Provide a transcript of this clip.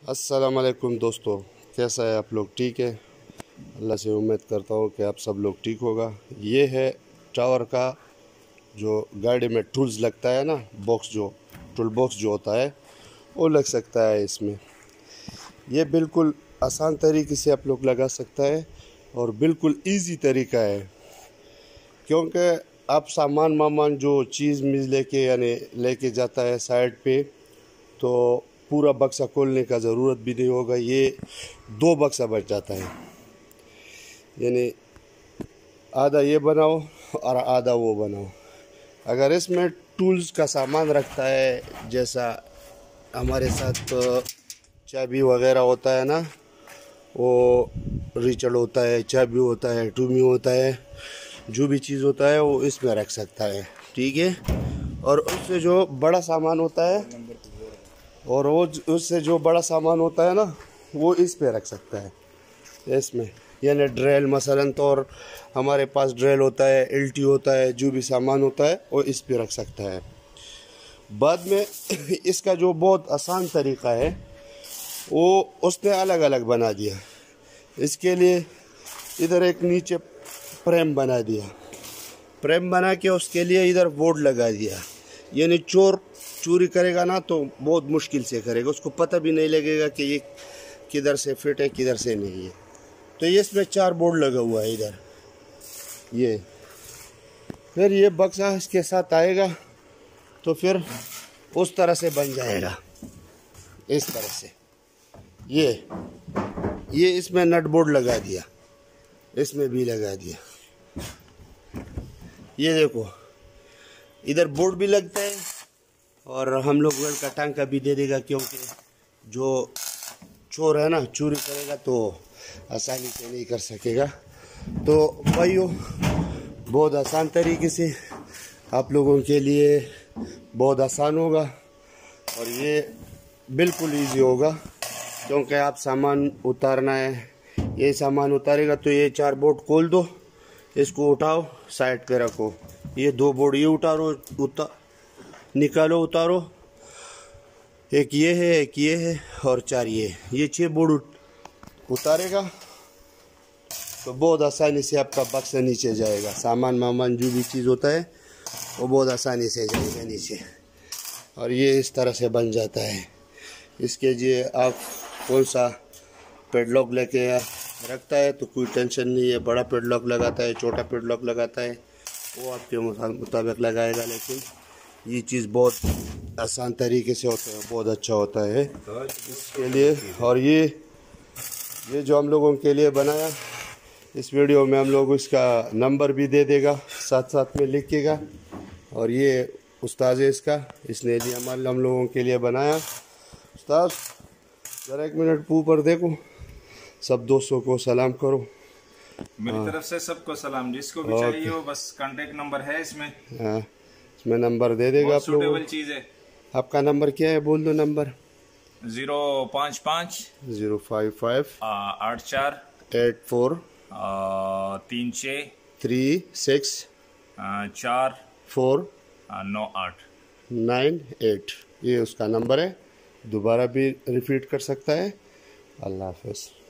अस्सलाम वालेकुम दोस्तों, कैसा है आप लोग? ठीक है, अल्लाह से उम्मीद करता हूँ कि आप सब लोग ठीक होगा। ये है टावर का जो गाड़ी में टूल्स लगता है ना, बॉक्स जो टूलबॉक्स जो होता है वो लग सकता है इसमें। ये बिल्कुल आसान तरीके से आप लोग लगा सकता है और बिल्कुल इजी तरीका है, क्योंकि आप सामान जो चीज़ मिल लेके जाता है साइड पे, तो पूरा बक्सा खोलने का ज़रूरत भी नहीं होगा। ये 2 बक्सा बच जाता है, यानी आधा ये बनाओ और आधा वो बनाओ। अगर इसमें टूल्स का सामान रखता है, जैसा हमारे साथ चाबी वगैरह होता है ना, वो रिचड़ होता है, चाबी होता है, टूमी होता है, जो भी चीज़ होता है वो इसमें रख सकता है, ठीक है। और उससे जो बड़ा सामान होता है उससे जो बड़ा सामान होता है ना, वो इस पे रख सकता है इसमें। यानी ड्रिल मसलन तो, और हमारे पास ड्रिल होता है, एलटी होता है, जो भी सामान होता है वो इस पे रख सकता है। बाद में इसका जो बहुत आसान तरीका है वो उसने अलग अलग बना दिया। इसके लिए इधर एक नीचे फ्रेम बना दिया, फ्रेम बना के उसके लिए इधर बोर्ड लगा दिया। यानी चोरी करेगा ना तो बहुत मुश्किल से करेगा, उसको पता भी नहीं लगेगा कि ये किधर से फिट है किधर से नहीं है। तो ये इसमें 4 बोर्ड लगा हुआ है इधर। ये फिर ये बक्सा इसके साथ आएगा तो फिर उस तरह से बन जाएगा, इस तरह से। ये इसमें नट बोर्ड लगा दिया, इसमें भी लगा दिया। ये देखो, इधर बोर्ड भी लगता है और हम लोग वेल का टांका भी दे देगा, क्योंकि जो चोर है ना, चोरी करेगा तो आसानी से नहीं कर सकेगा। तो भाइयों, बहुत आसान तरीके से आप लोगों के लिए बहुत आसान होगा और ये बिल्कुल इजी होगा, क्योंकि आप सामान उतारना है, ये सामान उतारेगा तो ये 4 बोर्ड खोल दो, इसको उठाओ साइड पे रखो। ये 2 बोर्ड ये निकालो, उतारो। एक ये है, एक ये है और 4 ये 6 बोर्ड उतारेगा तो बहुत आसानी से आपका बक्सा नीचे जाएगा। सामान जो भी चीज़ होता है वो बहुत आसानी से जाएगा नीचे। और ये इस तरह से बन जाता है। इसके लिए आप कौन सा पेडलॉक लेके रखता है तो कोई टेंशन नहीं है। बड़ा पेडलॉक लगाता है, छोटा पेडलॉक लगाता है, वो आपके मुताबिक लगाएगा। लेकिन ये चीज़ बहुत आसान तरीके से होता है, बहुत अच्छा होता है इसके लिए। और ये जो हम लोगों के लिए बनाया, इस वीडियो में हम लोग इसका नंबर भी दे देगा, साथ में लिखिएगा। और ये उस्ताद है इसने लिए हम लोगों के लिए बनाया। उस्ताद ज़रा 1 मिनट ऊपर देखो, सब दोस्तों को सलाम करो। मेरी तरफ से सबको सलाम। जिसको भी चाहिए हो, बस कांटेक्ट नंबर है इसमें। हाँ, इसमें नंबर दे देगा आप लोगों को। चीज़ है। आपका नंबर क्या है, बोल दो नंबर। 055 055 84 84 36 36 4 4 98 98। ये उसका नंबर है, दोबारा भी रिपीट कर सकता है। अल्लाह हाफ़िज़।